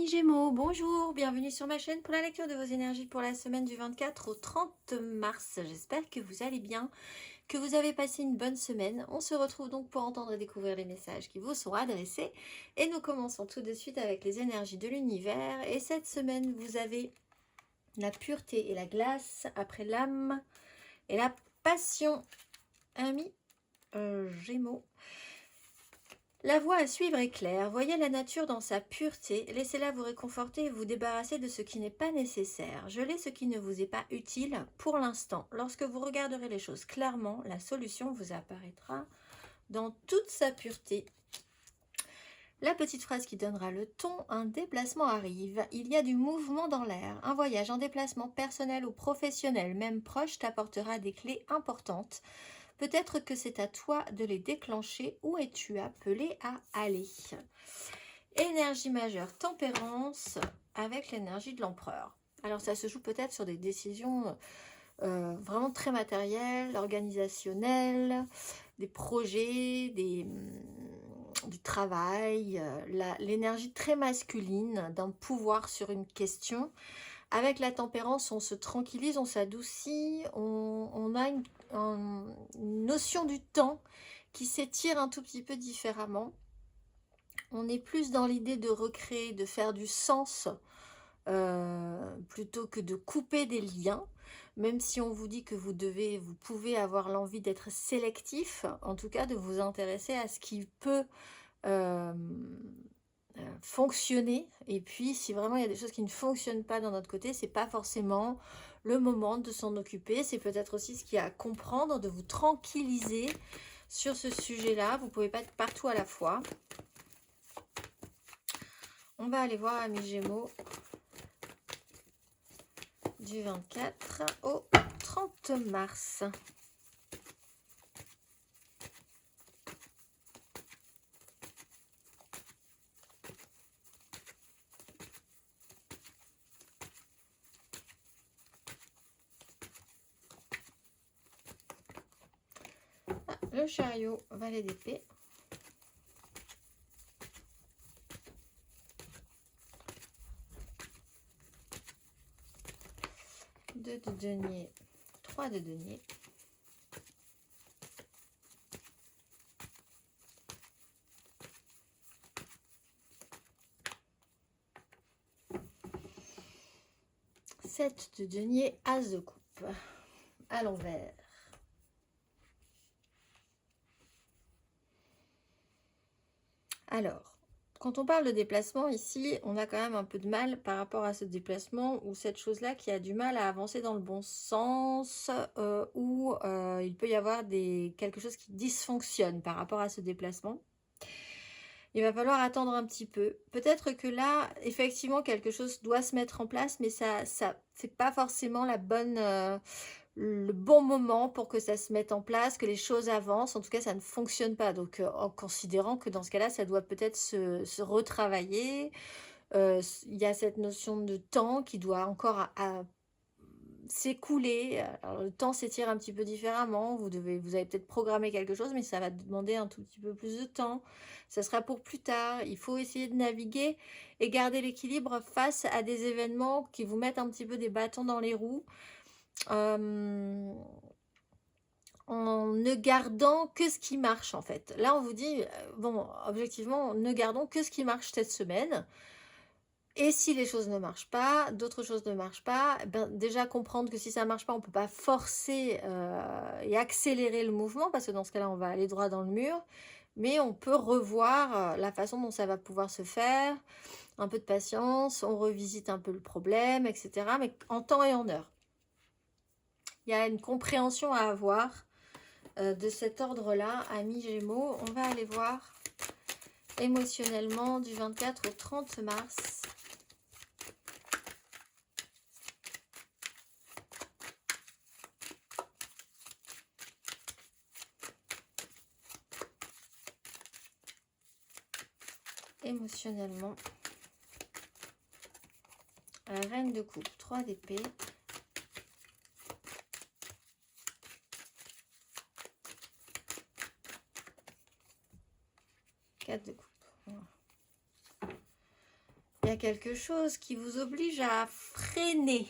Amis Gémeaux, bonjour, bienvenue sur ma chaîne pour la lecture de vos énergies pour la semaine du 24 au 30 mars. J'espère que vous allez bien, que vous avez passé une bonne semaine. On se retrouve donc pour entendre et découvrir les messages qui vous sont adressés. Et nous commençons tout de suite avec les énergies de l'univers. Et cette semaine, vous avez la pureté et la glace après l'âme et la passion. Amis Gémeaux. La voie à suivre est claire. Voyez la nature dans sa pureté. Laissez-la vous réconforter et vous débarrasser de ce qui n'est pas nécessaire. Gelez ce qui ne vous est pas utile pour l'instant. Lorsque vous regarderez les choses clairement, la solution vous apparaîtra dans toute sa pureté. La petite phrase qui donnera le ton, un déplacement arrive. Il y a du mouvement dans l'air. Un voyage, un déplacement personnel ou professionnel, même proche, t'apportera des clés importantes. Peut-être que c'est à toi de les déclencher. Où es-tu appelé à aller? Énergie majeure, tempérance, avec l'énergie de l'empereur. Alors ça se joue peut-être sur des décisions vraiment très matérielles, organisationnelles, des projets, du travail, l'énergie très masculine d'un pouvoir sur une question. Avec la tempérance, on se tranquillise, on s'adoucit, on a une notion du temps qui s'étire un tout petit peu différemment. On est plus dans l'idée de recréer, de faire du sens, plutôt que de couper des liens. Même si on vous dit que vous pouvez avoir l'envie d'être sélectif, en tout cas de vous intéresser à ce qui peut fonctionner. Et puis si vraiment il y a des choses qui ne fonctionnent pas dans notre côté, c'est pas forcément le moment de s'en occuper. C'est peut-être aussi ce qu'il y a à comprendre, de vous tranquilliser sur ce sujet-là. Vous pouvez pas être partout à la fois. On va aller voir, amis Gémeaux, du 24 au 30 mars. Le chariot, valet d'épée. Deux de denier, 3 de denier. Sept de denier, as de coupe. À l'envers. Alors, quand on parle de déplacement, ici, on a quand même un peu de mal par rapport à ce déplacement ou cette chose-là qui a du mal à avancer dans le bon sens, ou il peut y avoir quelque chose qui dysfonctionne par rapport à ce déplacement. Il va falloir attendre un petit peu. Peut-être que là, effectivement, quelque chose doit se mettre en place, mais ça c'est pas forcément le bon moment pour que ça se mette en place, que les choses avancent. En tout cas, ça ne fonctionne pas. Donc, en considérant que dans ce cas-là, ça doit peut-être se retravailler. Il y a cette notion de temps qui doit encore s'écouler. Alors, le temps s'étire un petit peu différemment. Vous avez peut-être programmé quelque chose, mais ça va demander un tout petit peu plus de temps. Ça sera pour plus tard. Il faut essayer de naviguer et garder l'équilibre face à des événements qui vous mettent un petit peu des bâtons dans les roues. En ne gardant que ce qui marche, en fait. Là, on vous dit, bon, objectivement, ne gardons que ce qui marche cette semaine. Et si les choses ne marchent pas, d'autres choses ne marchent pas, ben déjà comprendre que si ça ne marche pas, on ne peut pas forcer et accélérer le mouvement, parce que dans ce cas-là, on va aller droit dans le mur. Mais on peut revoir la façon dont ça va pouvoir se faire, un peu de patience, on revisite un peu le problème, etc. Mais en temps et en heure. Il y a une compréhension à avoir de cet ordre-là, amis Gémeaux. On va aller voir émotionnellement du 24 au 30 mars. Émotionnellement. La reine de coupe, 3 d'épée. De coupe. Voilà. Il y a quelque chose qui vous oblige à freiner,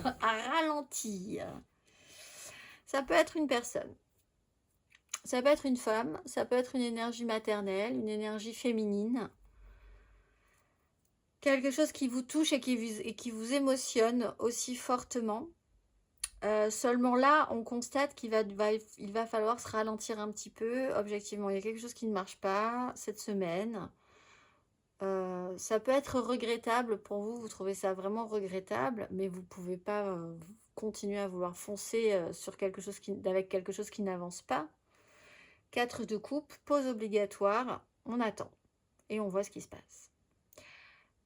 à ralentir. Ça peut être une personne, ça peut être une femme, ça peut être une énergie maternelle, une énergie féminine. Quelque chose qui vous touche et qui vous émotionne aussi fortement. Seulement là, on constate qu'il va falloir se ralentir un petit peu. Objectivement, il y a quelque chose qui ne marche pas cette semaine. Ça peut être regrettable pour vous, vous trouvez ça vraiment regrettable, mais vous ne pouvez pas continuer à vouloir foncer sur avec quelque chose qui n'avance pas. 4 de coupe, pause obligatoire, on attend et on voit ce qui se passe.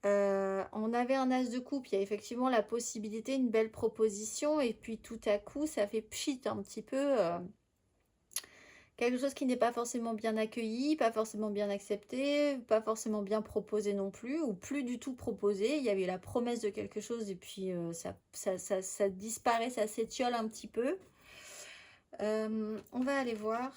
On avait un as de coupe, il y a effectivement la possibilité, une belle proposition, et puis tout à coup, ça fait pchit un petit peu. Quelque chose qui n'est pas forcément bien accueilli, pas forcément bien accepté, pas forcément bien proposé non plus, ou plus du tout proposé. Il y avait la promesse de quelque chose, et puis ça disparaît, ça s'étiole un petit peu. On va aller voir.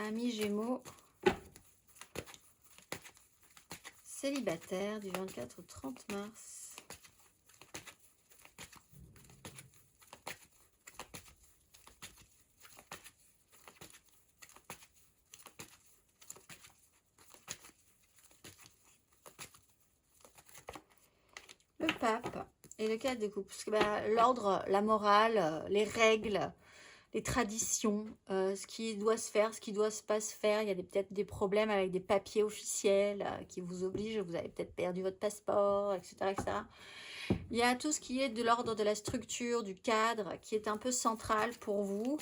Amis Gémeaux, célibataire du 24 au 30 mars. Le pape et le 4 de coupe. Parce que l'ordre, la morale, les règles, les traditions, ce qui doit se faire, ce qui doit pas se faire. Il y a peut-être des problèmes avec des papiers officiels qui vous obligent. Vous avez peut-être perdu votre passeport, etc., etc. Il y a tout ce qui est de l'ordre de la structure, du cadre, qui est un peu central pour vous,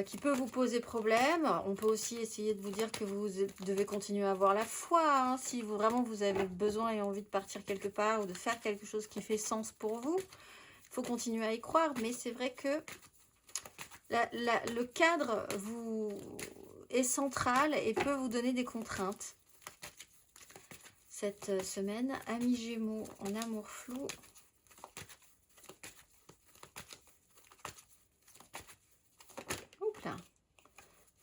qui peut vous poser problème. On peut aussi essayer de vous dire que vous devez continuer à avoir la foi, hein, si vraiment vous avez besoin et envie de partir quelque part ou de faire quelque chose qui fait sens pour vous. Il faut continuer à y croire, mais c'est vrai que le cadre est central et peut vous donner des contraintes. Cette semaine, amis Gémeaux en amour flou. Oups là,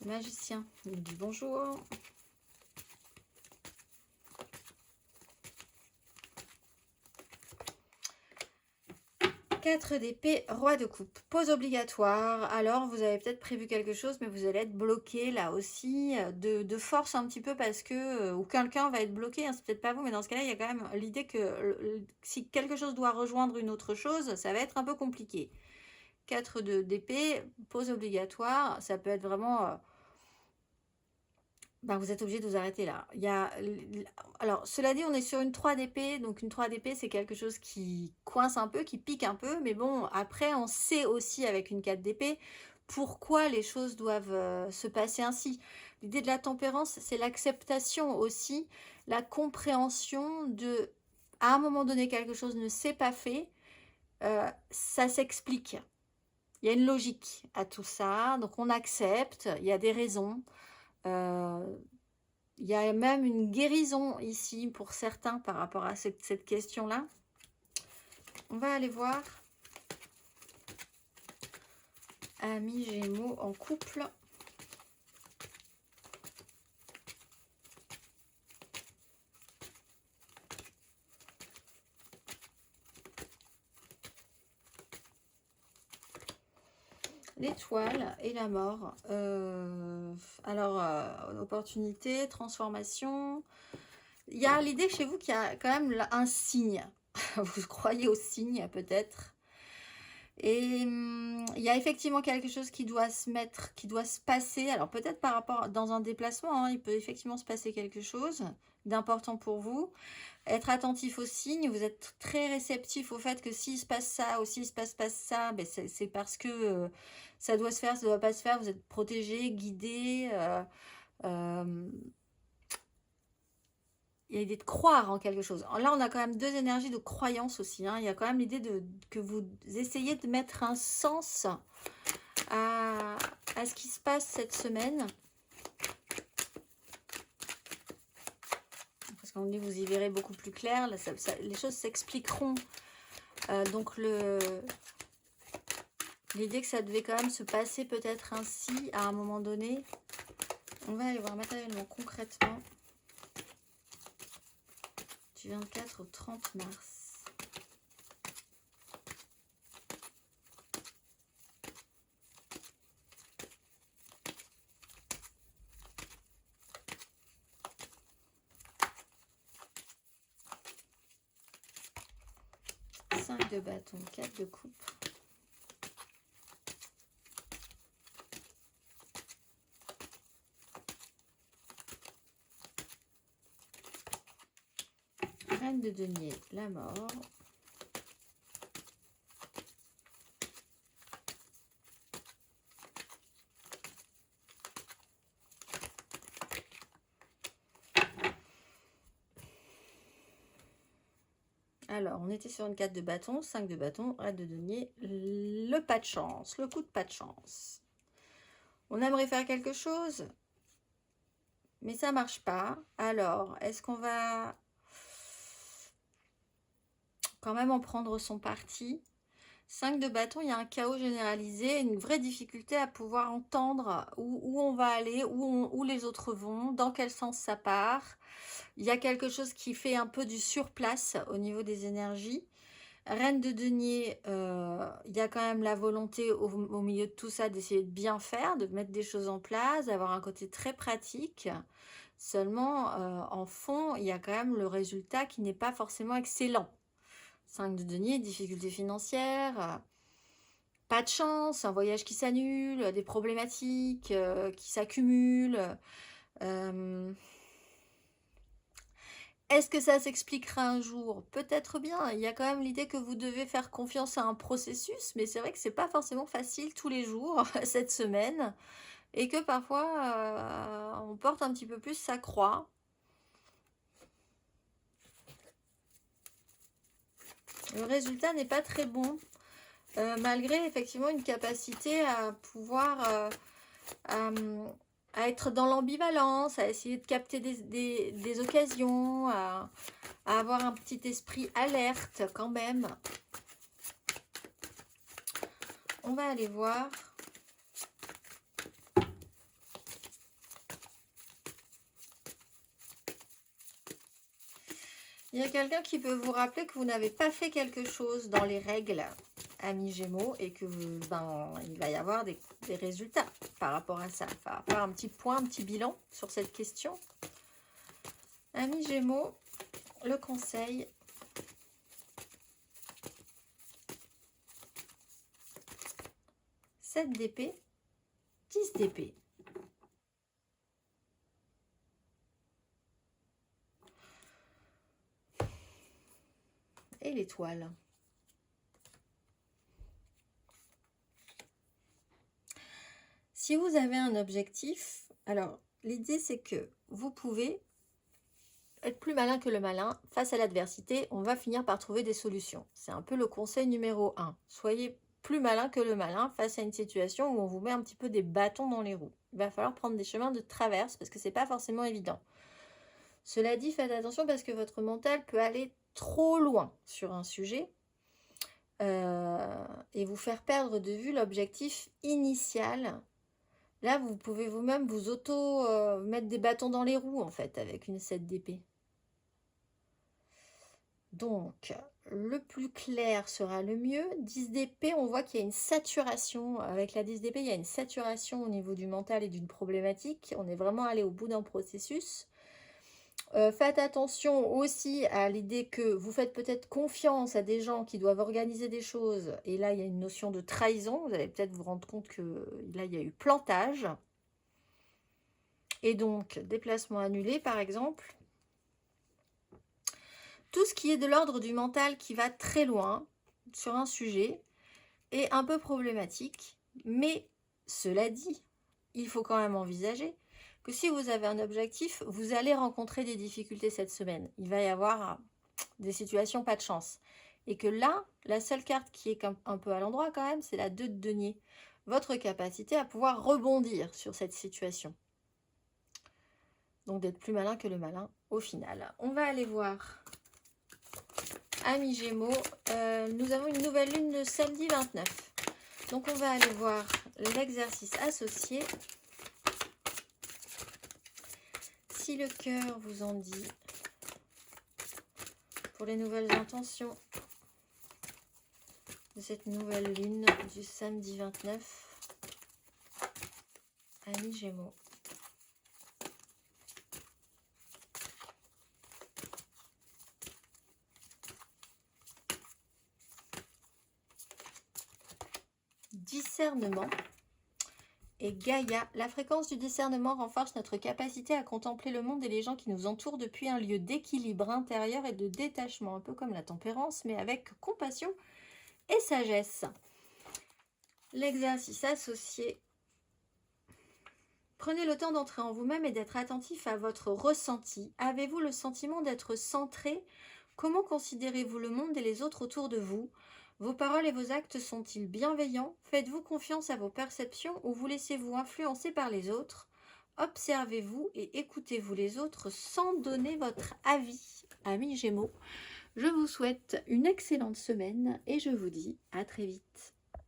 le magicien, il me dit bonjour. 4 d'épée, roi de coupe, pause obligatoire. Alors vous avez peut-être prévu quelque chose, mais vous allez être bloqué là aussi de force un petit peu, parce que ou quelqu'un va être bloqué, hein, c'est peut-être pas vous, mais dans ce cas-là il y a quand même l'idée que si quelque chose doit rejoindre une autre chose, ça va être un peu compliqué. 4 d'épée, pause obligatoire, ça peut être vraiment vous êtes obligé de vous arrêter là. Alors, cela dit, on est sur une 3 d'épée. Donc, une 3 d'épée, c'est quelque chose qui coince un peu, qui pique un peu. Mais bon, après, on sait aussi avec une 4 d'épée pourquoi les choses doivent se passer ainsi. L'idée de la tempérance, c'est l'acceptation aussi, la compréhension de, à un moment donné, quelque chose ne s'est pas fait. Ça s'explique. Il y a une logique à tout ça. Donc, on accepte. Il y a des raisons. Il y a même une guérison ici pour certains par rapport à cette question-là. On va aller voir. Amis Gémeaux en couple. L'étoile et la mort. Opportunité, transformation. Il y a l'idée chez vous qu'il y a quand même un signe. Vous croyez au signe peut-être. Et il y a effectivement quelque chose qui doit se passer. Alors peut-être par rapport dans un déplacement, hein, il peut effectivement se passer quelque chose d'important pour vous. Être attentif aux signes, vous êtes très réceptif au fait que s'il se passe ça ou s'il se passe pas ça, c'est parce que ça doit se faire, ça doit pas se faire, vous êtes protégé, guidé. Il y a l'idée de croire en quelque chose. Là, on a quand même deux énergies de croyance aussi, hein. Il y a quand même l'idée que vous essayez de mettre un sens à ce qui se passe cette semaine. Parce qu'on dit vous y verrez beaucoup plus clair. Là, les choses s'expliqueront. Donc L'idée que ça devait quand même se passer peut-être ainsi à un moment donné. On va aller voir matériellement, concrètement, du 24 au 30 mars. Cinq de bâton, 4 de coupe. Reine de denier, la mort. Alors, on était sur une 4 de bâton, 5 de bâton, reine de denier, le pas de chance, le coup de pas de chance. On aimerait faire quelque chose, mais ça marche pas. Alors, est-ce qu'on va quand même en prendre son parti? 5 de bâton, il y a un chaos généralisé, une vraie difficulté à pouvoir entendre où on va aller, où les autres vont, dans quel sens ça part. Il y a quelque chose qui fait un peu du surplace au niveau des énergies. Reine de denier, il y a quand même la volonté au milieu de tout ça d'essayer de bien faire, de mettre des choses en place, d'avoir un côté très pratique. Seulement, en fond, il y a quand même le résultat qui n'est pas forcément excellent. 5 de denier, difficultés financières, pas de chance, un voyage qui s'annule, des problématiques qui s'accumulent. Est-ce que ça s'expliquera un jour? Peut-être bien. Il y a quand même l'idée que vous devez faire confiance à un processus, mais c'est vrai que c'est pas forcément facile tous les jours, cette semaine, et que parfois on porte un petit peu plus sa croix. Le résultat n'est pas très bon, malgré effectivement une capacité à pouvoir à être dans l'ambivalence, à essayer de capter des occasions, à avoir un petit esprit alerte quand même. On va aller voir. Il y a quelqu'un qui peut vous rappeler que vous n'avez pas fait quelque chose dans les règles, amis Gémeaux, et que il va y avoir des résultats par rapport à ça. Enfin, faire un petit point, un petit bilan sur cette question. Amis Gémeaux, le conseil. « 7 d'épée, 10 d'épée. » Et l'étoile. Si vous avez un objectif, alors l'idée c'est que vous pouvez être plus malin que le malin. Face à l'adversité, on va finir par trouver des solutions. C'est un peu le conseil numéro 1. Soyez plus malin que le malin face à une situation où on vous met un petit peu des bâtons dans les roues. Il va falloir prendre des chemins de traverse parce que c'est pas forcément évident. Cela dit, faites attention parce que votre mental peut aller trop loin sur un sujet et vous faire perdre de vue l'objectif initial. Là, vous pouvez vous-même vous mettre des bâtons dans les roues, en fait, avec une 7 d'épée. Donc, le plus clair sera le mieux. 10 d'épée, on voit qu'il y a une saturation. Avec la 10 d'épée, il y a une saturation au niveau du mental et d'une problématique. On est vraiment allé au bout d'un processus. Faites attention aussi à l'idée que vous faites peut-être confiance à des gens qui doivent organiser des choses. Et là, il y a une notion de trahison. Vous allez peut-être vous rendre compte que là, il y a eu plantage. Et donc, déplacement annulé, par exemple. Tout ce qui est de l'ordre du mental qui va très loin sur un sujet est un peu problématique. Mais cela dit, il faut quand même envisager que si vous avez un objectif, vous allez rencontrer des difficultés cette semaine. Il va y avoir des situations pas de chance. Et que là, la seule carte qui est un peu à l'endroit quand même, c'est la 2 de denier. Votre capacité à pouvoir rebondir sur cette situation. Donc d'être plus malin que le malin au final. On va aller voir, amis Gémeaux, nous avons une nouvelle lune le samedi 29. Donc on va aller voir l'exercice associé. Si le cœur vous en dit, pour les nouvelles intentions de cette nouvelle lune du samedi 29, amis Gémeaux. Discernement et Gaïa. La fréquence du discernement renforce notre capacité à contempler le monde et les gens qui nous entourent depuis un lieu d'équilibre intérieur et de détachement, un peu comme la tempérance, mais avec compassion et sagesse. L'exercice associé. Prenez le temps d'entrer en vous-même et d'être attentif à votre ressenti. Avez-vous le sentiment d'être centré? Comment considérez-vous le monde et les autres autour de vous? Vos paroles et vos actes sont-ils bienveillants? Faites-vous confiance à vos perceptions ou vous laissez-vous influencer par les autres? Observez-vous et écoutez-vous les autres sans donner votre avis. Amis Gémeaux, je vous souhaite une excellente semaine et je vous dis à très vite.